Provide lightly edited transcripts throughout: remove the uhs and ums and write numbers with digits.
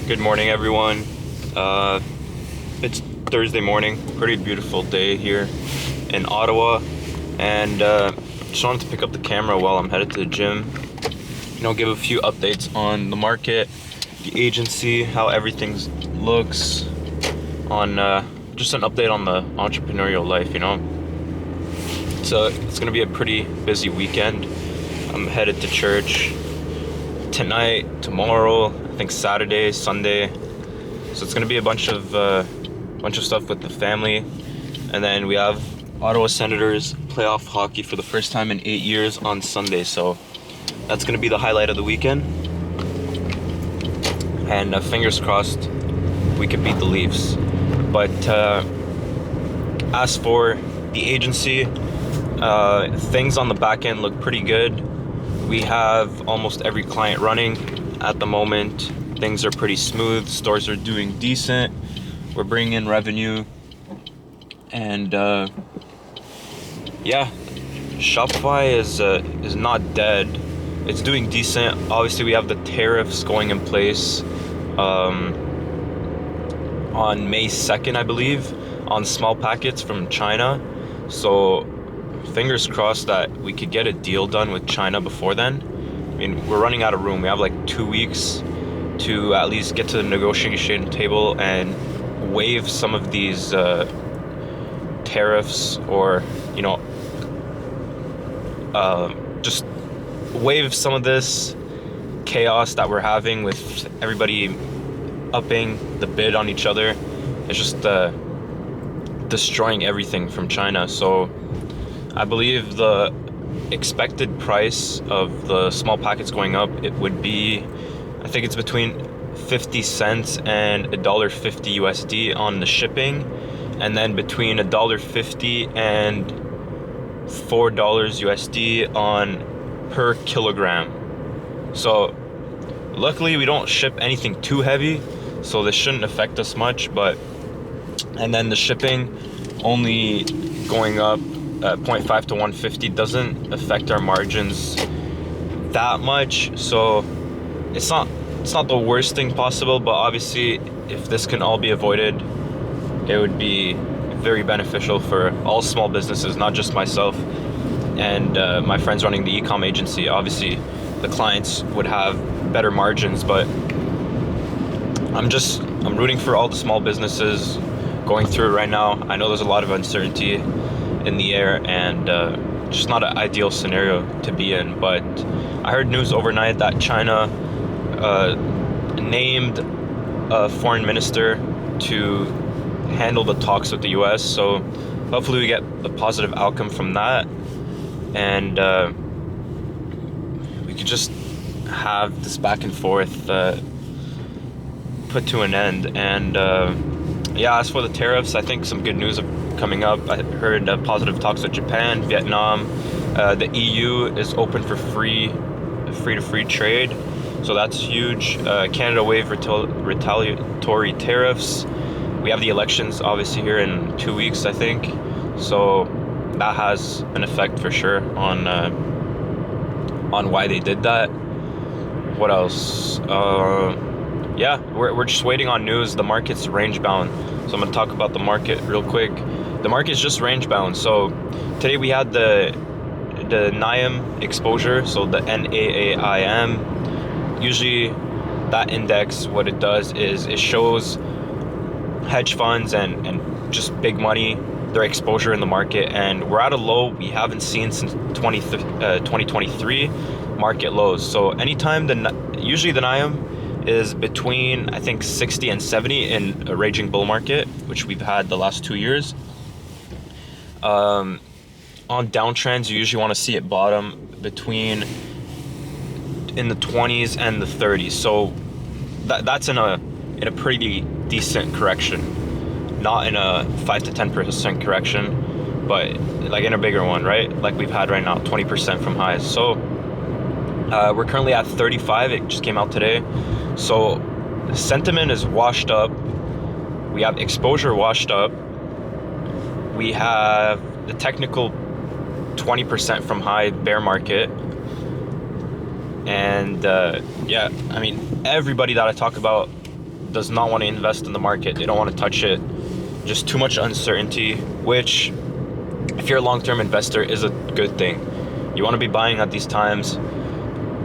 Good morning, everyone. It's Thursday morning. Pretty beautiful day here in Ottawa, and just wanted to pick up the camera while I'm headed to the gym. Give a few updates on the market, the agency, how everything looks. On just an update on the entrepreneurial life. So it's gonna be a pretty busy weekend. I'm headed to church tonight, tomorrow, I think Saturday, Sunday. So it's gonna be a bunch of stuff with the family, and then we have Ottawa Senators playoff hockey for the first time in 8 years on Sunday. So that's gonna be the highlight of the weekend. And fingers crossed, we could beat the Leafs. But as for the agency, things on the back end look pretty good. We have almost every client running at the moment. Things are pretty smooth. Stores are doing decent. We're bringing in revenue. And Shopify is not dead. It's doing decent. Obviously, we have the tariffs going in place on May 2nd, I believe, on small packets from China. So fingers crossed that we could get a deal done with China before then. I mean, we're running out of room. We have like 2 weeks to at least get to the negotiation table and waive some of these tariffs, or just waive some of this chaos that we're having with everybody upping the bid on each other. It's just destroying everything from China. So I believe the expected price of the small packets going up, it would be, I think it's between 50 cents and $1.50 USD on the shipping, and then between $1.50 and $4 USD on per kilogram. So luckily we don't ship anything too heavy, so this shouldn't affect us much. And then the shipping only going up 0.5 to 150 doesn't affect our margins that much. So it's not the worst thing possible, but obviously if this can all be avoided, it would be very beneficial for all small businesses, not just myself and my friends running the e-com agency. Obviously the clients would have better margins, but I'm rooting for all the small businesses going through it right now. I know there's a lot of uncertainty in the air, and just not an ideal scenario to be in. But I heard news overnight that China named a foreign minister to handle the talks with the US. So hopefully we get a positive outcome from that, and we could just have this back and forth put to an end. And as for the tariffs, I think some good news are coming up. I heard positive talks with Japan, Vietnam. The EU is open for free trade, so that's huge. Canada waived retaliatory tariffs. We have the elections obviously here in 2 weeks, I think, so that has an effect for sure on why they did that. What else? We're just waiting on news. The market's range bound, so I'm going to talk about the market real quick. The market's just range bound. So today we had the NIAM exposure, so the NAAIM. Usually that index, what it does is it shows hedge funds and just big money, their exposure in the market, and we're at a low we haven't seen since 2023 market lows. So anytime usually the NIAM is between, I think, 60 and 70 in a raging bull market, which we've had the last 2 years. On downtrends, you usually want to see it bottom between in the 20s and the 30s. So that's in a pretty decent correction, not in a 5 to 10% correction, but like in a bigger one, right? Like we've had right now, 20% from highs. So we're currently at 35. It just came out today. So sentiment is washed up. We have exposure washed up. We have the technical 20% from high bear market. And everybody that I talk about does not want to invest in the market. They don't want to touch it. Just too much uncertainty, which, if you're a long-term investor, is a good thing. You want to be buying at these times,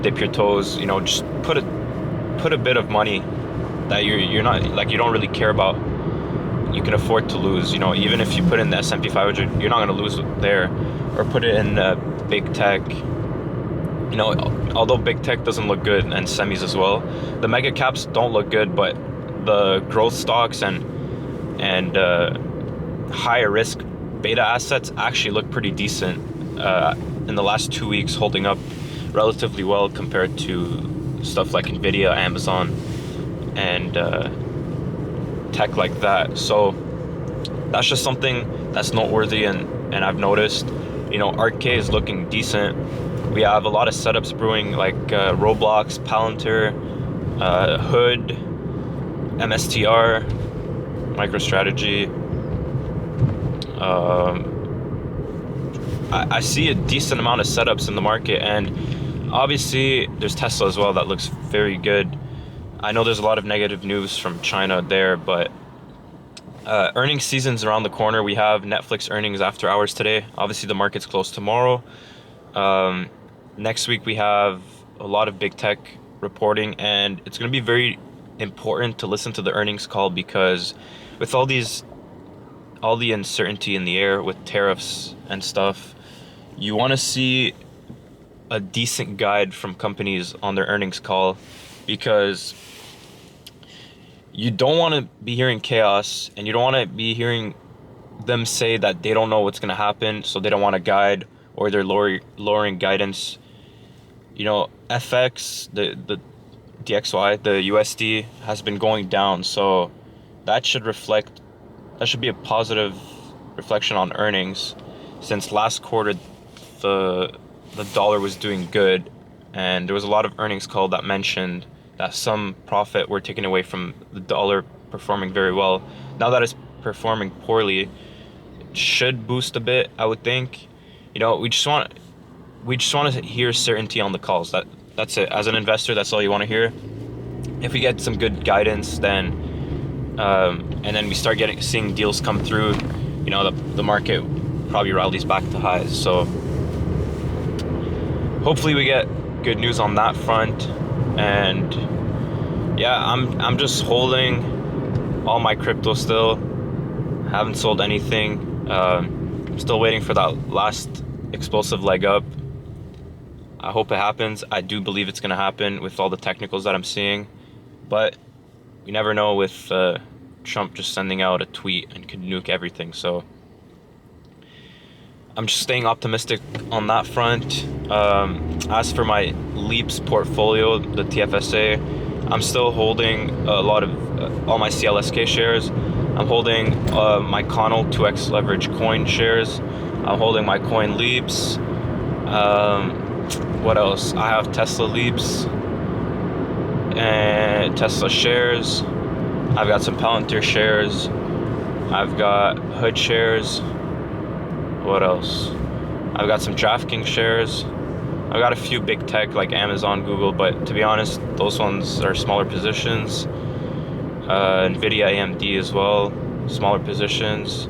dip your toes, just put a bit of money that you're not, like, you don't really care about. You can afford to lose, even if you put in the S&P 500, you're not going to lose there. Or put it in big tech. Although big tech doesn't look good, and semis as well, the mega caps don't look good, but the growth stocks and higher risk beta assets actually look pretty decent in the last 2 weeks, holding up relatively well compared to stuff like Nvidia, Amazon, and tech like that. So that's just something that's noteworthy, and I've noticed. ARK is looking decent. We have a lot of setups brewing, like Roblox, Palantir, Hood, MSTR, MicroStrategy. I see a decent amount of setups in the market, and obviously there's Tesla as well that looks very good. I know there's a lot of negative news from China there, but earnings season's around the corner. We have Netflix earnings after hours today. Obviously the market's closed tomorrow. Next week we have a lot of big tech reporting, and it's going to be very important to listen to the earnings call, because with all the uncertainty in the air with tariffs and stuff, you want to see a decent guide from companies on their earnings call, because you don't want to be hearing chaos, and you don't want to be hearing them say that they don't know what's going to happen, so they don't want to guide, or they're lowering guidance. FX, the DXY, the USD has been going down, so that should be a positive reflection on earnings, since last quarter the dollar was doing good, and there was a lot of earnings call that mentioned that some profit were taken away from the dollar performing very well. Now that it's performing poorly, it should boost a bit, I would think. We just want to hear certainty on the calls. That's it. As an investor, that's all you want to hear. If we get some good guidance, then and then we start seeing deals come through, the market probably rallies back to highs. So hopefully we get good news on that front. And yeah, I'm just holding all my crypto still. Haven't sold anything. I'm still waiting for that last explosive leg up. I hope it happens. I do believe it's going to happen with all the technicals that I'm seeing, but you never know with Trump just sending out a tweet and could nuke everything. So I'm just staying optimistic on that front. As for my Leaps portfolio, the TFSA, I'm still holding a lot of all my CLSK shares. I'm holding my Connell 2x leverage coin shares. I'm holding my coin Leaps. What else? I have Tesla Leaps and Tesla shares. I've got some Palantir shares. I've got Hood shares. What else? I've got some DraftKings shares. I've got a few big tech like Amazon, Google, but to be honest, those ones are smaller positions. Nvidia, AMD as well, smaller positions.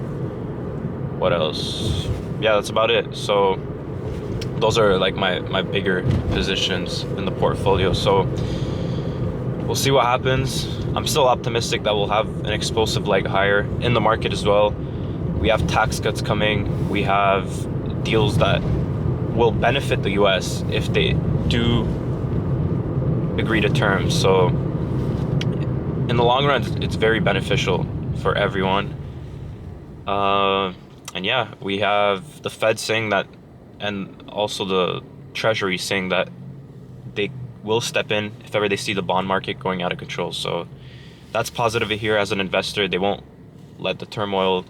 What else? Yeah, that's about it. So those are like my bigger positions in the portfolio. So we'll see what happens. I'm still optimistic that we'll have an explosive leg higher in the market as well. We have tax cuts coming. We have deals that will benefit the US if they do agree to terms. So in the long run, it's very beneficial for everyone. And yeah, we have the Fed saying that, and also the Treasury saying that they will step in if ever they see the bond market going out of control. So that's positive here as an investor. They won't let the turmoil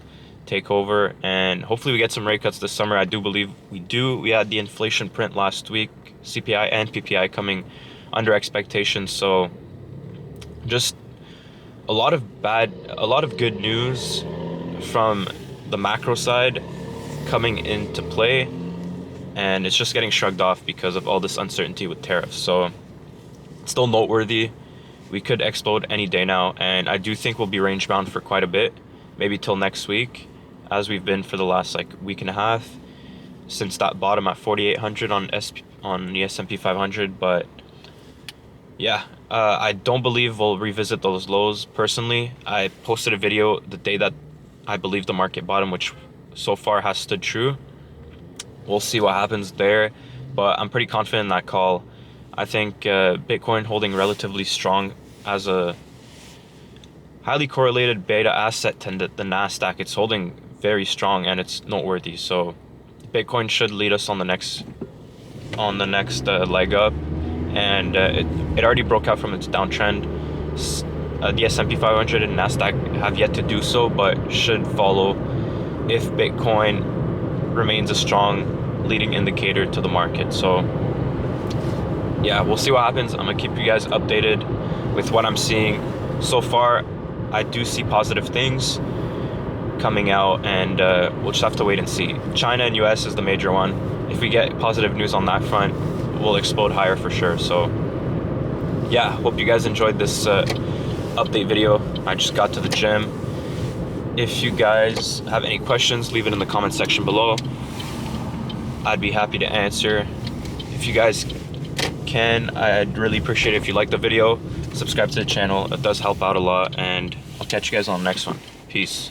take over, and hopefully we get some rate cuts this summer. I do believe we do. We had the inflation print last week, CPI and PPI coming under expectations. So just a lot of good news from the macro side coming into play, and it's just getting shrugged off because of all this uncertainty with tariffs. So it's still noteworthy. we could explode any day now, and I do think we'll be range bound for quite a bit, maybe till next week, as we've been for the last like week and a half since that bottom at 4,800 on the S&P 500. But yeah, I don't believe we'll revisit those lows. Personally, I posted a video the day that I believe the market bottom, which so far has stood true. We'll see what happens there, but I'm pretty confident in that call. I think Bitcoin holding relatively strong as a highly correlated beta asset to the NASDAQ. It's holding very strong and it's noteworthy. So Bitcoin should lead us on the next leg up, and it already broke out from its downtrend. The S&P 500 and NASDAQ have yet to do so, but should follow if Bitcoin remains a strong leading indicator to the market. So yeah, we'll see what happens. I'm gonna keep you guys updated with what I'm seeing. So far, I do see positive things coming out, and we'll just have to wait and see. China and US is the major one. If we get positive news on that front, we'll explode higher for sure. So yeah, hope you guys enjoyed this update video. I just got to the gym. If you guys have any questions, leave it in the comment section below. I'd be happy to answer. If you guys can, I'd really appreciate it if you like the video, subscribe to the channel. It does help out a lot, and I'll catch you guys on the next one. Peace.